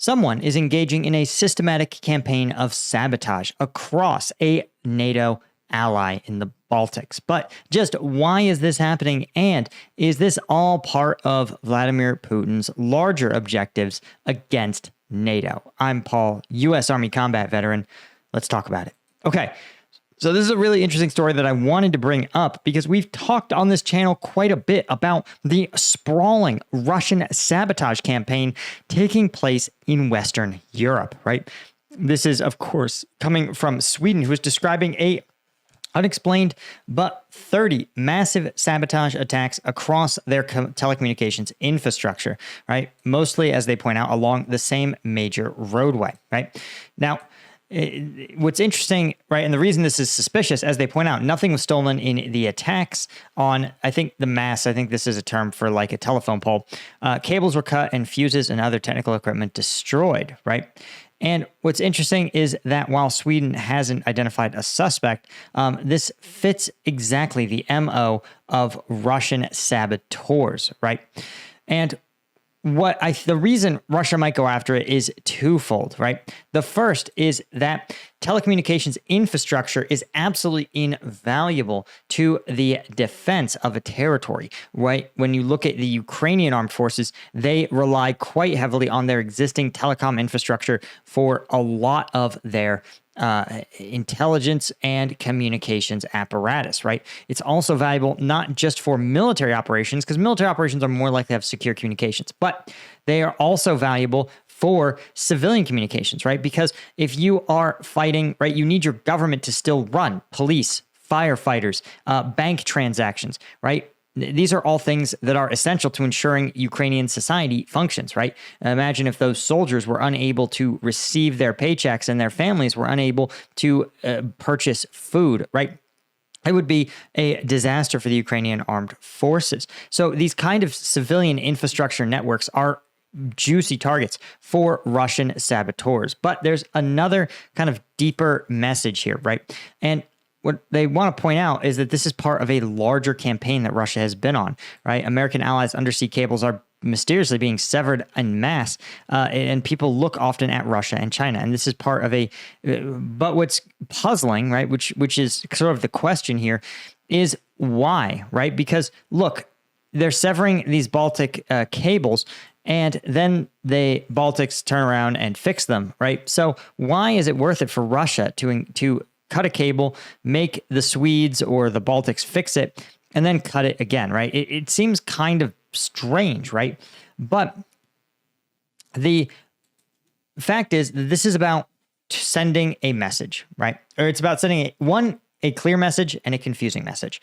someone is engaging in a systematic campaign of sabotage across a NATO ally in the Baltics. But just why is this happening? And is this all part of Vladimir Putin's larger objectives against NATO? I'm Paul, U.S. Army combat veteran. Let's talk about it. Okay. So this is a really interesting story that I wanted to bring up because we've talked on this channel quite a bit about the sprawling Russian sabotage campaign taking place in Western Europe, right? This is, of course, coming from Sweden, who is describing a unexplained but 30 massive sabotage attacks across their telecommunications infrastructure, right? Mostly, as they point out, along the same major roadway, right? Now, what's interesting, right, and the reason this is suspicious, as they point out, nothing was stolen in the attacks on, I think, the masts. I think this is a term for like a telephone pole. Cables were cut and fuses and other technical equipment destroyed, right? And what's interesting is that while Sweden hasn't identified a suspect, this fits exactly the MO of Russian saboteurs, right? And the reason Russia might go after it is twofold, right? The first is that telecommunications infrastructure is absolutely invaluable to the defense of a territory, right? When you look at the Ukrainian armed forces, they rely quite heavily on their existing telecom infrastructure for a lot of their intelligence and communications apparatus, right? It's also valuable not just for military operations, because military operations are more likely to have secure communications, but they are also valuable for civilian communications, right? Because if you are fighting, right, you need your government to still run, police, firefighters, bank transactions, right? These are all things that are essential to ensuring Ukrainian society functions, right? Imagine if those soldiers were unable to receive their paychecks and their families were unable to purchase food, right? It would be a disaster for the Ukrainian armed forces. So these kind of civilian infrastructure networks are juicy targets for Russian saboteurs. But there's another kind of deeper message here, right? And what they want to point out is that this is part of a larger campaign that Russia has been on, right? American allies' undersea cables are mysteriously being severed en masse, and people look often at Russia and China, and this is part of a. But what's puzzling, right, which is sort of the question here, is why, right? Because look, they're severing these Baltic cables, and then the Baltics turn around and fix them, right? So why is it worth it for Russia to cut a cable, make the Swedes or the Baltics fix it, and then cut it again, right? It seems kind of strange, right? But the fact is that this is about sending a message, right? Or it's about sending a clear message and a confusing message.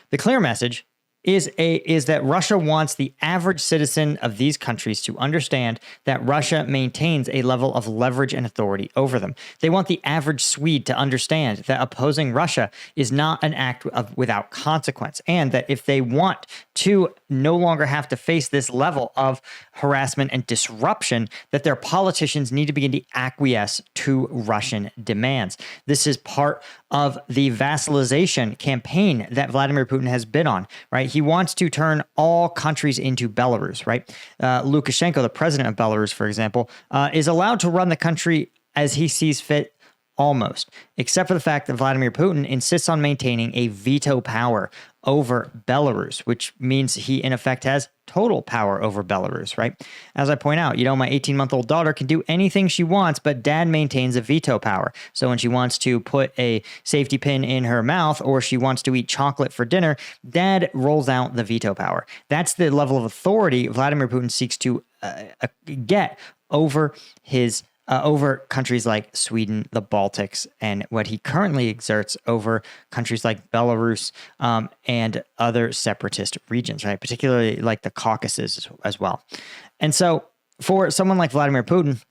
The clear message is that Russia wants the average citizen of these countries to understand that Russia maintains a level of leverage and authority over them. They want the average Swede to understand that opposing Russia is not an act without consequence, and that if they want to no longer have to face this level of harassment and disruption, that their politicians need to begin to acquiesce to Russian demands. This is part of the Vasilization campaign that Vladimir Putin has been on, right? He wants to turn all countries into Belarus, right? Lukashenko, the president of Belarus, for example, is allowed to run the country as he sees fit, almost, except for the fact that Vladimir Putin insists on maintaining a veto power over Belarus, which means he, in effect, has total power over Belarus, right? As I point out, my 18-month-old daughter can do anything she wants, but dad maintains a veto power. So when she wants to put a safety pin in her mouth or she wants to eat chocolate for dinner, dad rolls out the veto power. That's the level of authority Vladimir Putin seeks to get over over countries like Sweden, the Baltics, and what he currently exerts over countries like Belarus and other separatist regions, right? Particularly like the Caucasus as well. And so for someone like Vladimir Putin,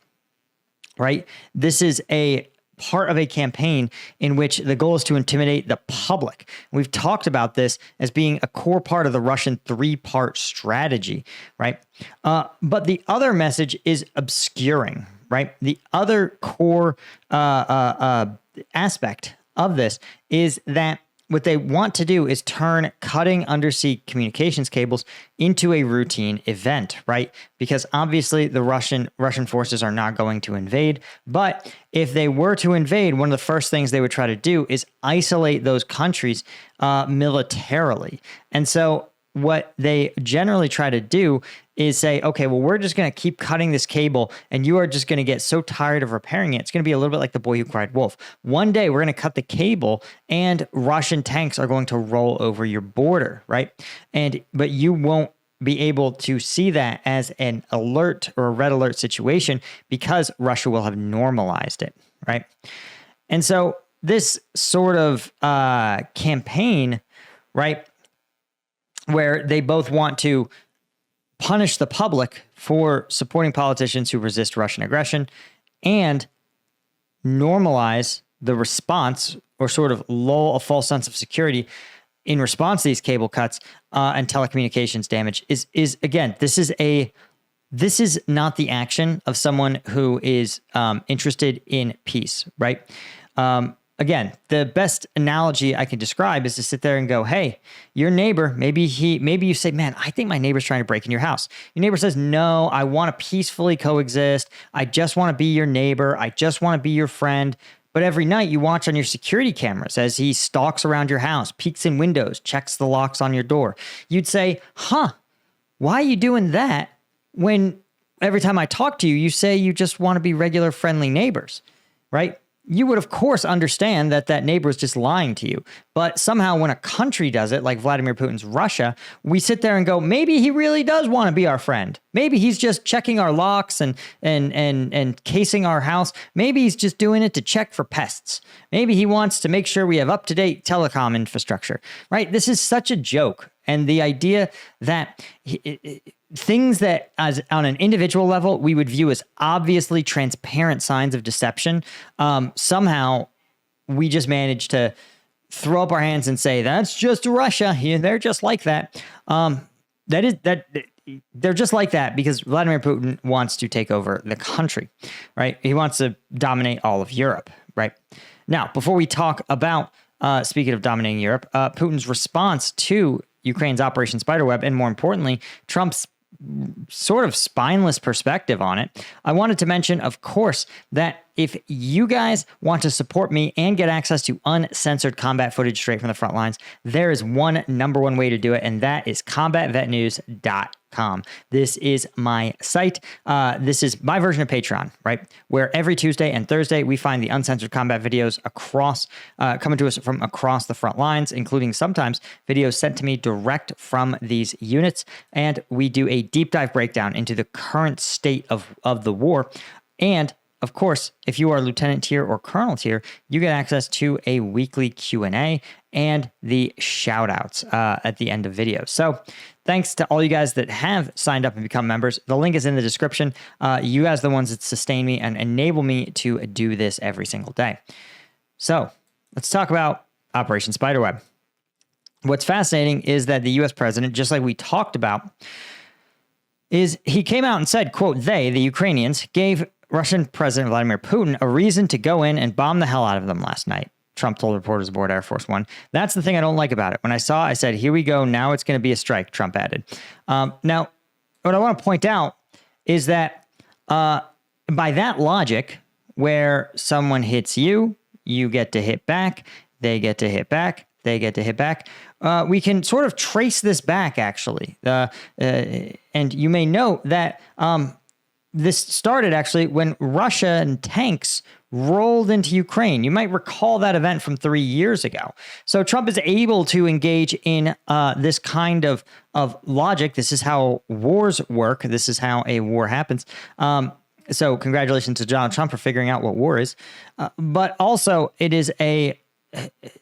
right, this is a part of a campaign in which the goal is to intimidate the public. We've talked about this as being a core part of the Russian three-part strategy, right? But the other message is obscuring, right? The other core aspect of this is that what they want to do is turn cutting undersea communications cables into a routine event, right? Because obviously the Russian forces are not going to invade. But if they were to invade, one of the first things they would try to do is isolate those countries militarily. And so what they generally try to do is say, okay, well, we're just going to keep cutting this cable and you are just going to get so tired of repairing it. It's going to be a little bit like the boy who cried wolf. One day we're going to cut the cable and Russian tanks are going to roll over your border, right? But you won't be able to see that as an alert or a red alert situation because Russia will have normalized it, right? And so this sort of campaign, right, where they both want to punish the public for supporting politicians who resist Russian aggression and normalize the response or sort of lull a false sense of security in response to these cable cuts and telecommunications damage is again, this is not the action of someone who is interested in peace, right? Again, the best analogy I can describe is to sit there and go, hey, your neighbor, maybe you say, man, I think my neighbor's trying to break in your house. Your neighbor says, no, I want to peacefully coexist. I just want to be your neighbor. I just want to be your friend. But every night you watch on your security cameras as he stalks around your house, peeks in windows, checks the locks on your door. You'd say, why are you doing that when every time I talk to you, you say you just want to be regular friendly neighbors, right? You would, of course, understand that that neighbor is just lying to you. But somehow when a country does it, like Vladimir Putin's Russia, we sit there and go, maybe he really does want to be our friend. Maybe he's just checking our locks and casing our house. Maybe he's just doing it to check for pests. Maybe he wants to make sure we have up-to-date telecom infrastructure, right? This is such a joke. And the idea that things that as on an individual level, we would view as obviously transparent signs of deception, somehow we just manage to throw up our hands and say, that's just Russia. Yeah, they're just like that. They're just like that because Vladimir Putin wants to take over the country, right? He wants to dominate all of Europe, right? Now, before we talk about, speaking of dominating Europe, Putin's response to Ukraine's Operation Spiderweb, and more importantly, Trump's sort of spineless perspective on it, I wanted to mention, of course, that if you guys want to support me and get access to uncensored combat footage straight from the front lines, there is number one way to do it, and that is combatvetnews.com. This is my site. This is my version of Patreon, right? Where every Tuesday and Thursday, we find the uncensored combat videos coming to us from across the front lines, including sometimes videos sent to me direct from these units. And we do a deep dive breakdown into the current state of the war. And of course, if you are lieutenant tier or colonel tier, you get access to a weekly Q&A and the shout outs at the end of videos. So thanks to all you guys that have signed up and become members. The link is in the description. You guys are the ones that sustain me and enable me to do this every single day. So let's talk about Operation Spiderweb. What's fascinating is that the U.S. president, just like we talked about, is he came out and said, quote, the Ukrainians, gave Russian President Vladimir Putin a reason to go in and bomb the hell out of them last night, Trump told reporters aboard Air Force One. That's the thing I don't like about it. When I said, here we go, now it's going to be a strike, Trump added. Now, what I want to point out is that by that logic, where someone hits you, you get to hit back, they get to hit back, they get to hit back. We can sort of trace this back, actually. And you may note that this started actually when Russian tanks rolled into Ukraine. You might recall that event from 3 years ago. So Trump is able to engage in this kind of logic. This is how wars work. This is how a war happens. So congratulations to Donald Trump for figuring out what war is. But also it is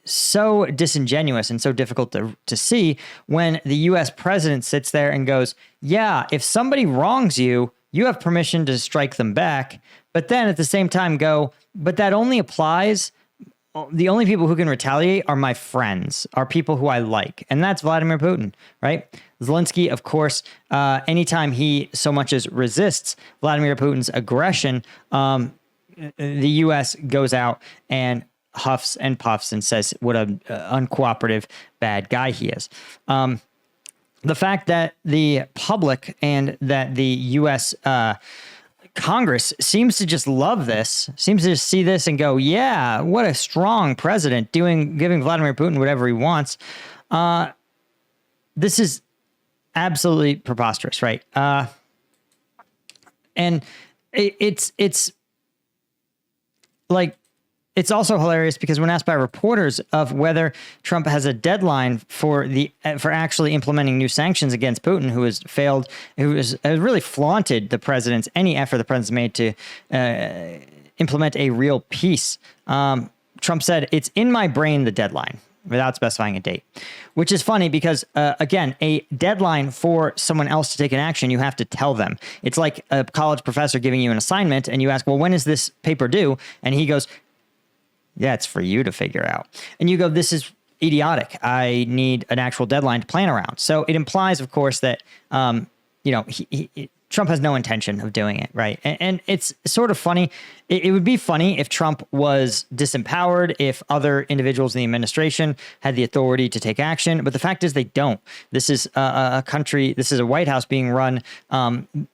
so disingenuous and so difficult to see when the U.S. president sits there and goes, yeah, if somebody wrongs you, you have permission to strike them back, but then at the same time but that only applies. The only people who can retaliate are my friends, are people who I like. And that's Vladimir Putin, right? Zelensky, of course, anytime he so much as resists Vladimir Putin's aggression, the U.S. goes out and huffs and puffs and says what a uncooperative bad guy he is. The fact that the public and that the U.S. Congress seems to just love this, seems to just see this and go, yeah, what a strong president giving Vladimir Putin whatever he wants. This is absolutely preposterous, right? And it's like, it's also hilarious because when asked by reporters of whether Trump has a deadline for actually implementing new sanctions against Putin, who has really flaunted any effort the president's made to implement a real peace, Trump said, "It's in my brain, the deadline," without specifying a date, which is funny because, again, a deadline for someone else to take an action, you have to tell them. It's like a college professor giving you an assignment and you ask, well, when is this paper due? And he goes, yeah, it's for you to figure out. And you go, this is idiotic. I need an actual deadline to plan around. So it implies, of course, that, Trump has no intention of doing it, right? And it's sort of funny. It would be funny if Trump was disempowered, if other individuals in the administration had the authority to take action. But the fact is they don't. This is a country, this is a White House being run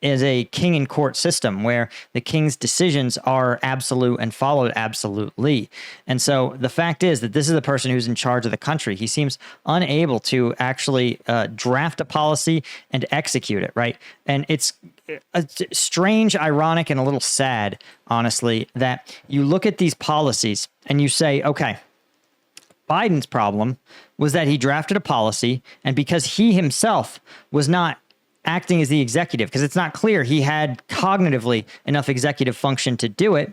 as a king in court system where the king's decisions are absolute and followed absolutely. And so the fact is that this is the person who's in charge of the country. He seems unable to actually draft a policy and execute it, right? And it's strange, ironic, and a little sad, honestly, that you look at these policies and you say, okay, Biden's problem was that he drafted a policy, and because he himself was not acting as the executive, because it's not clear he had cognitively enough executive function to do it,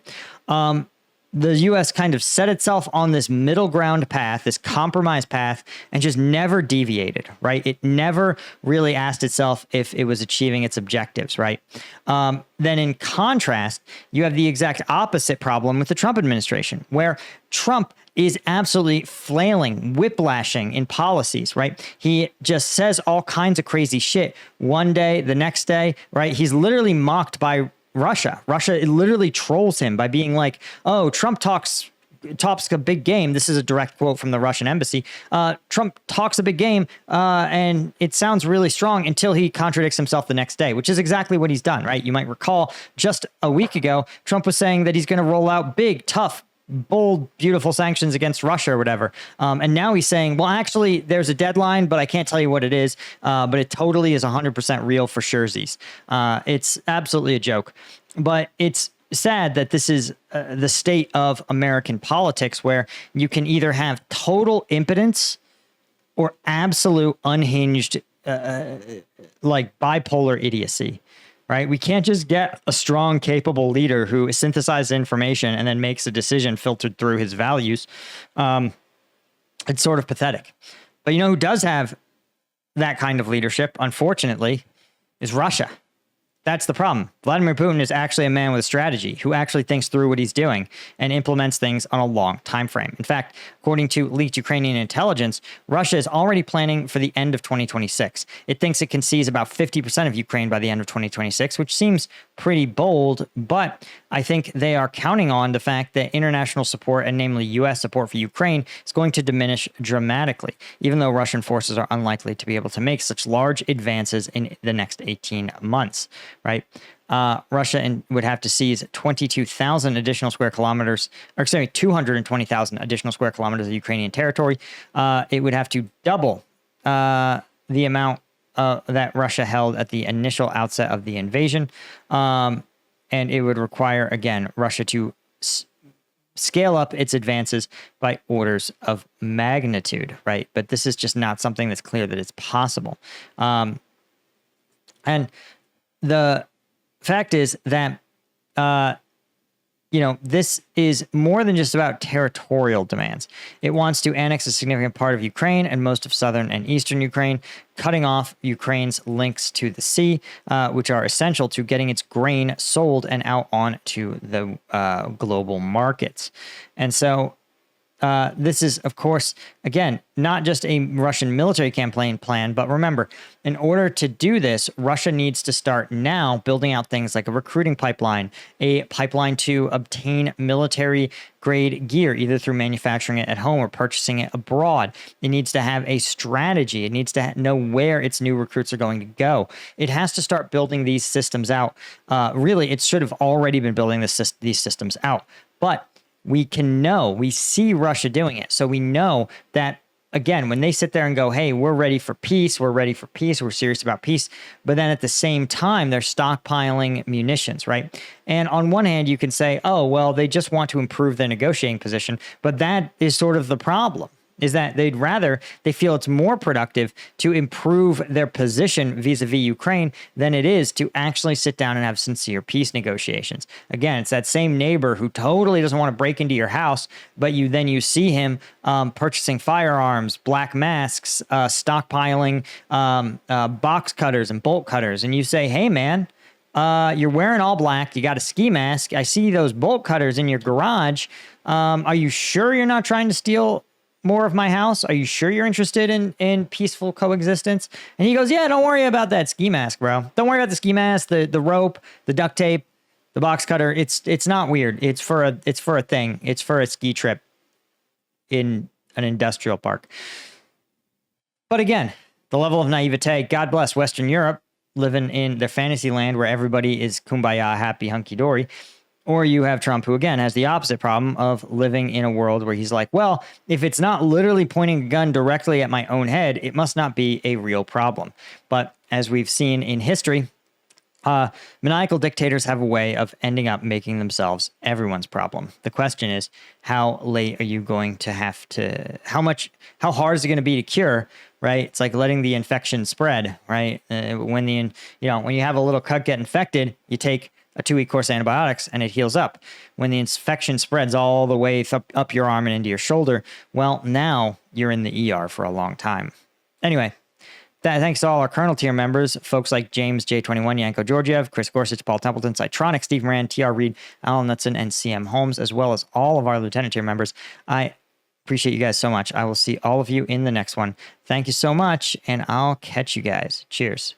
the U.S. kind of set itself on this middle ground path, this compromise path, and just never deviated, right? It never really asked itself if it was achieving its objectives, right? Then in contrast, you have the exact opposite problem with the Trump administration, where Trump is absolutely flailing, whiplashing in policies, right? He just says all kinds of crazy shit one day, the next day, right? He's literally mocked by Russia literally trolls him by being like, oh, Trump talks a big game. This is a direct quote from the Russian embassy. Trump talks a big game and it sounds really strong until he contradicts himself the next day, which is exactly what he's done, right? You might recall just a week ago, Trump was saying that he's going to roll out big, tough, bold, beautiful sanctions against Russia or whatever. And now he's saying, well, actually, there's a deadline, but I can't tell you what it is. But it totally is 100% real for surezies. It's absolutely a joke. But it's sad that this is the state of American politics, where you can either have total impotence or absolute unhinged, like bipolar idiocy. Right? We can't just get a strong, capable leader who synthesizes information and then makes a decision filtered through his values. It's sort of pathetic. But you know who does have that kind of leadership, unfortunately, is Russia. That's the problem. Vladimir Putin is actually a man with a strategy who actually thinks through what he's doing and implements things on a long time frame. In fact, according to leaked Ukrainian intelligence, Russia is already planning for the end of 2026. It thinks it can seize about 50% of Ukraine by the end of 2026, which seems pretty bold, but I think they are counting on the fact that international support, and namely U.S. support for Ukraine, is going to diminish dramatically, even though Russian forces are unlikely to be able to make such large advances in the next 18 months. Right? Russia would have to seize 22,000 additional square kilometers, or excuse me, 220,000 additional square kilometers of Ukrainian territory. It would have to double the amount that Russia held at the initial outset of the invasion. And it would require, again, Russia to scale up its advances by orders of magnitude, right? But this is just not something that's clear that it's possible. And the fact is that, this is more than just about territorial demands. It wants to annex a significant part of Ukraine and most of southern and eastern Ukraine, cutting off Ukraine's links to the sea, which are essential to getting its grain sold and out onto the global markets. And so this is, of course, again, not just a Russian military campaign plan, but remember, in order to do this, Russia needs to start now building out things like a recruiting pipeline, a pipeline to obtain military grade gear, either through manufacturing it at home or purchasing it abroad. It needs to have a strategy. It needs to know where its new recruits are going to go. It has to start building these systems out. Really, it should have already been building these systems out. But we see Russia doing it. So we know that, again, when they sit there and go, hey, we're ready for peace, we're serious about peace, but then at the same time, they're stockpiling munitions, right? And on one hand, you can say, oh, well, they just want to improve their negotiating position, but that is sort of the problem. Is that they feel it's more productive to improve their position vis-a-vis Ukraine than it is to actually sit down and have sincere peace negotiations. Again, it's that same neighbor who totally doesn't want to break into your house, but you see him purchasing firearms, black masks, stockpiling box cutters and bolt cutters, and you say, hey, man, you're wearing all black. You got a ski mask. I see those bolt cutters in your garage. Are you sure you're not trying to steal more of my house? Are you sure you're interested in peaceful coexistence? And he goes, yeah, don't worry about that ski mask, bro. Don't worry about the ski mask, the rope, the duct tape, the box cutter. It's not weird. It's for a thing. It's for a ski trip in an industrial park. But again, the level of naivete, God bless Western Europe, living in their fantasy land where everybody is kumbaya, happy, hunky-dory. Or you have Trump, who, again, has the opposite problem of living in a world where he's like, well, if it's not literally pointing a gun directly at my own head, it must not be a real problem. But as we've seen in history, maniacal dictators have a way of ending up making themselves everyone's problem. The question is, how late are you going to how hard is it going to be to cure, right? It's like letting the infection spread, right? When you have a little cut get infected, you take a 2-week course of antibiotics and it heals up. When the infection spreads all the way up your arm and into your shoulder, well, now you're in the ER for a long time. Anyway, thanks to all our Colonel tier members, folks like James J21, Yanko Georgiev, Chris Gorsuch, Paul Templeton, Cytronic, Steve Moran, TR Reed, Alan Knutson, and CM Holmes, as well as all of our Lieutenant tier members. I appreciate you guys so much. I will see all of you in the next one. Thank you so much, and I'll catch you guys. Cheers.